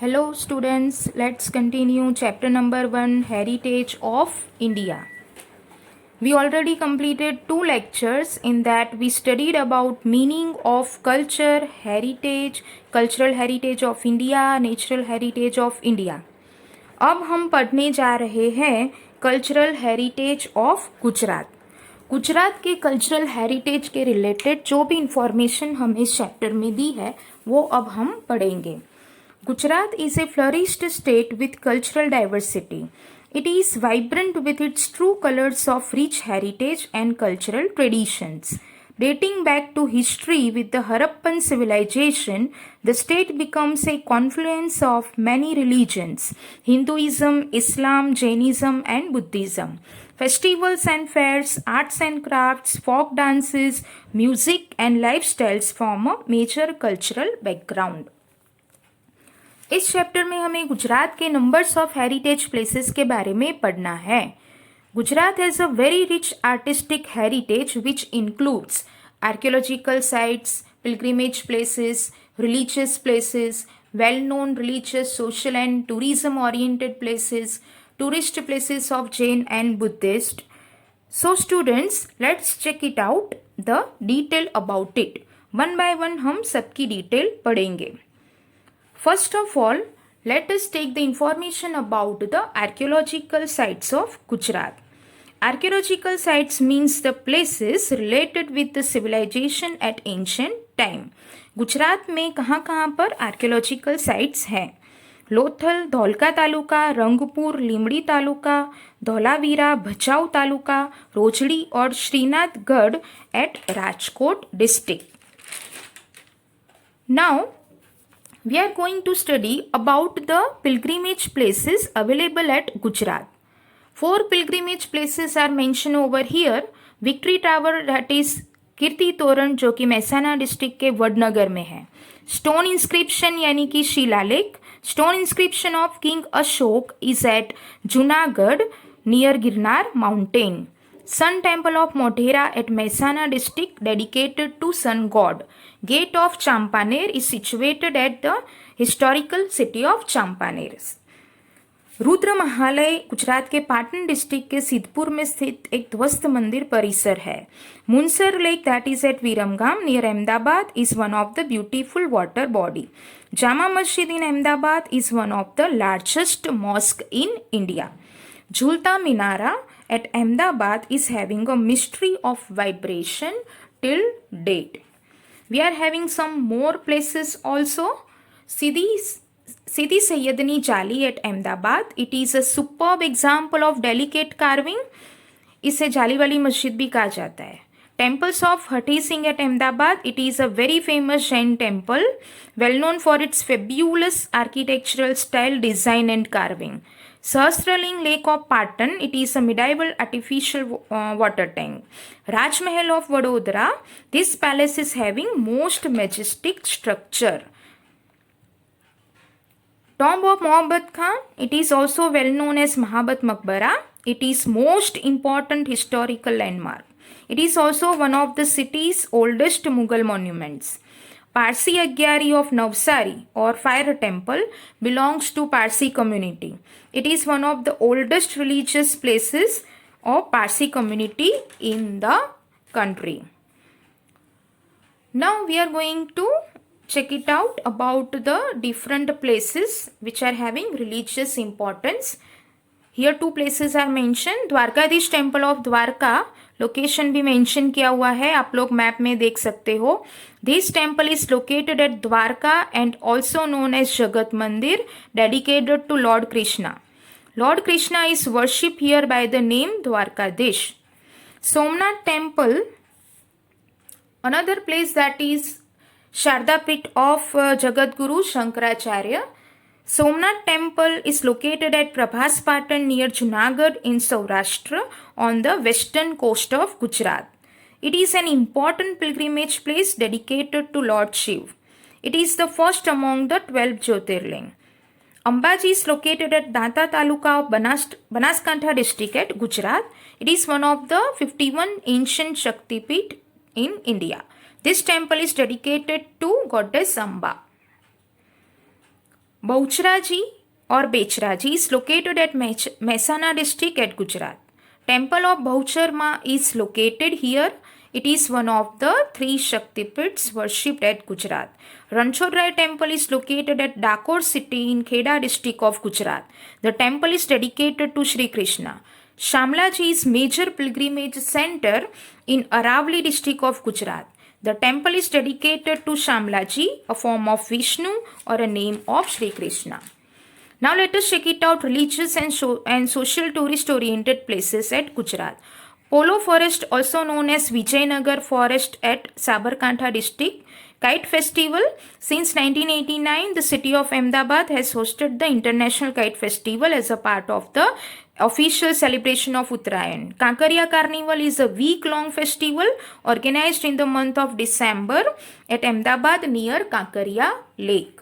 Hello students, let's continue chapter number 1, Heritage of India. We already completed 2 lectures in that we studied about meaning of culture, heritage, cultural heritage of India, natural heritage of India. अब हम पढ़ने जा रहे हैं cultural heritage of Gujarat. Gujarat के cultural heritage के related जो भी इंफॉर्मेशन हमें इस चैप्टर में दी है वो अब हम पढ़ेंगे. Gujarat is a flourished state with cultural diversity. It is vibrant with its true colors of rich heritage and cultural traditions. Dating back to history with the Harappan civilization, the state becomes a confluence of many religions Hinduism, Islam, Jainism, and Buddhism. Festivals and fairs, arts and crafts, folk dances, music, and lifestyles form a major cultural background. इस chapter में हमें गुजरात के numbers of heritage places के बारे में पढ़ना है. Gujarat has a very rich artistic heritage which includes archaeological sites, pilgrimage places, religious places, well known religious, social and tourism oriented places, tourist places of Jain and Buddhist. So students, let's check it out the detail about it. One by one हम सबकी detail पढ़ेंगे. First of all, let us take the information about the archaeological sites of Gujarat. Archaeological sites means the places related with the civilization at ancient time. Gujarat में कहाँ कहाँ पर archaeological sites हैं? लोथल, धौलका तालुका, रंगपुर, लीमड़ी तालुका, धौलावीरा, भचाऊ तालुका, रोजड़ी और Shrinathgadh at Rajkot district. Now, we are going to study about the pilgrimage places available at Gujarat. 4 pilgrimage places are mentioned over here. Victory Tower, that is कीर्ति तोरण, जो कि Mehsana district के वडनगर में है. स्टोन इंस्क्रिप्शन यानी कि शिलालेख. Stone inscription of king Ashoka is at Junagadh near Girnar mountain. Sun Temple of Modhera at Mehsana district dedicated to sun god. Gate of Champaner is situated at the historical city of Champaner. Rudra Mahalaya Gujarat के Patan district के सिद्धपुर में स्थित एक ध्वस्त मंदिर परिसर है. Munsar lake that is at Viramgam near Ahmedabad is one of the beautiful water body. Jama Masjid in Ahmedabad is one of the largest mosque in India. Jhulta Minara at Ahmedabad is having a mystery of vibration till date. We are having some more places also. Sidi Sayyadni Jali at Ahmedabad. It is a superb example of delicate carving. इसे जाली वाली मस्जिद भी कहा जाता है. Temples of Hati Singh at Ahmedabad. It is a very famous Jain temple, well known for its fabulous architectural style, design and carving. Sahasraling Lake of Patan, it is a medieval artificial water tank. Raj Mahal of Vadodara, this palace is having most majestic structure. Tomb of Mohabbat Khan, it is also well known as Mahabbat Maqbara. It is most important historical landmark. It is also one of the city's oldest Mughal monuments. Parsi Agyari of Navsari or Fire Temple belongs to Parsi community. It is one of the oldest religious places of Parsi community in the country. Now we are going to check it out about the different places which are having religious importance. Here 2 places are mentioned. Dwarkadhish temple of Dwarka, location भी mention किया हुआ है, आप लोग map में देख सकते हो. This temple is located at Dwarka and also known as Jagat Mandir, dedicated to lord Krishna. Lord Krishna is worship here by the name Dwarkadhish. Somnath temple, another place that is Sharda Peeth of Jagat Guru Shankaracharya. Somnath temple is located at Prabhas Patan near Junagadh in Saurashtra on the western coast of Gujarat. It is an important pilgrimage place dedicated to Lord Shiv. It is the first among the 12 Jyotirling. Ambaji is located at Danta Taluka of Banaskantha district at Gujarat. It is one of the 51 ancient Shakti Peeth in India. This temple is dedicated to goddess Amba. Baucharaji or Becharaji is located at Mehsana district at Gujarat. Temple of Bauchar is located here. It is one of the 3 Shaktipits worshipped at Gujarat. Ranchodrai temple is located at Dakor city in Kheda district of Gujarat. The temple is dedicated to Sri Krishna. Shamlaji is major pilgrimage center in Aravali district of Gujarat. The temple is dedicated to Shamlaji, a form of Vishnu or a name of Sri Krishna. Now let us check it out religious and social tourist oriented places at Gujarat. Polo Forest, also known as Vijaynagar Forest at Sabarkantha district. Kite Festival. Since 1989, the city of Ahmedabad has hosted the International Kite Festival as a part of the official celebration of Uttarayan. Kankaria Carnival is a week-long festival organized in the month of December at Ahmedabad near Kankaria Lake.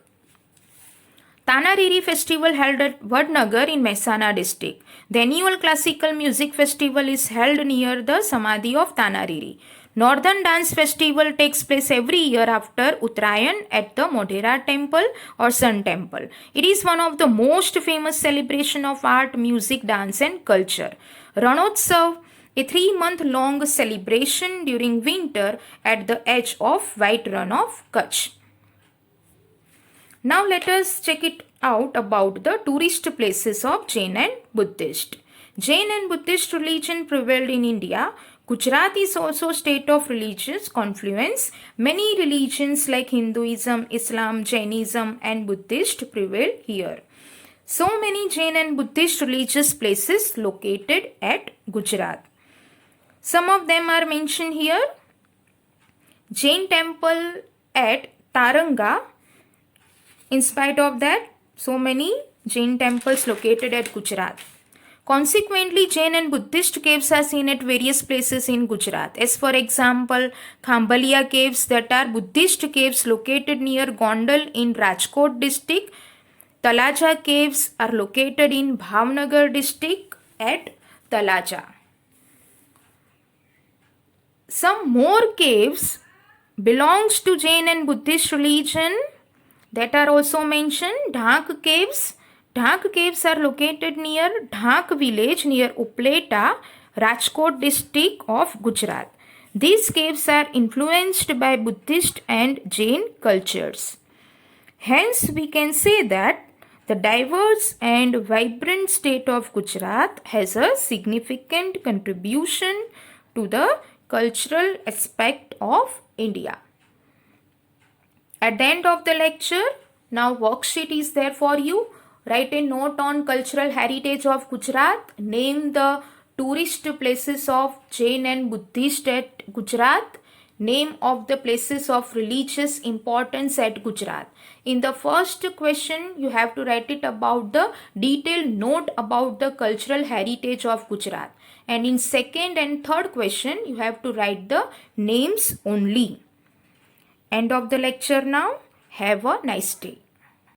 Tanariri Festival held at Vadnagar in Mehsana district. The annual classical music festival is held near the Samadhi of Tanariri. Northern Dance Festival takes place every year after Uttarayan at the Modhera Temple or Sun Temple. It is one of the most famous celebration of art, music, dance and culture. Ranotsav, a 3-month-long celebration during winter at the edge of White Run of Kutch. Now let us check it out about the tourist places of Jain and Buddhist. Jain and Buddhist religion prevailed in India. Gujarat is also a state of religious confluence. Many religions like Hinduism, Islam, Jainism and Buddhist prevail here. So many Jain and Buddhist religious places located at Gujarat. Some of them are mentioned here. Jain temple at Taranga. In spite of that, so many Jain temples located at Gujarat. Consequently, Jain and Buddhist caves are seen at various places in Gujarat. As for example, Khambaliya caves that are Buddhist caves located near Gondal in Rajkot district. Talaja caves are located in Bhavnagar district at Talaja. Some more caves belongs to Jain and Buddhist religion that are also mentioned. Dhak caves. Dhak caves are located near Dhak village near Upleta, Rajkot district of Gujarat. These caves are influenced by Buddhist and Jain cultures. Hence, we can say that the diverse and vibrant state of Gujarat has a significant contribution to the cultural aspect of India. At the end of the lecture, now worksheet is there for you. Write a note on cultural heritage of Gujarat. Name the tourist places of Jain and Buddhist at Gujarat. Name of the places of religious importance at Gujarat. In the first question, you have to write it about the detailed note about the cultural heritage of Gujarat. And in second and third question, you have to write the names only. End of the lecture now. Have a nice day.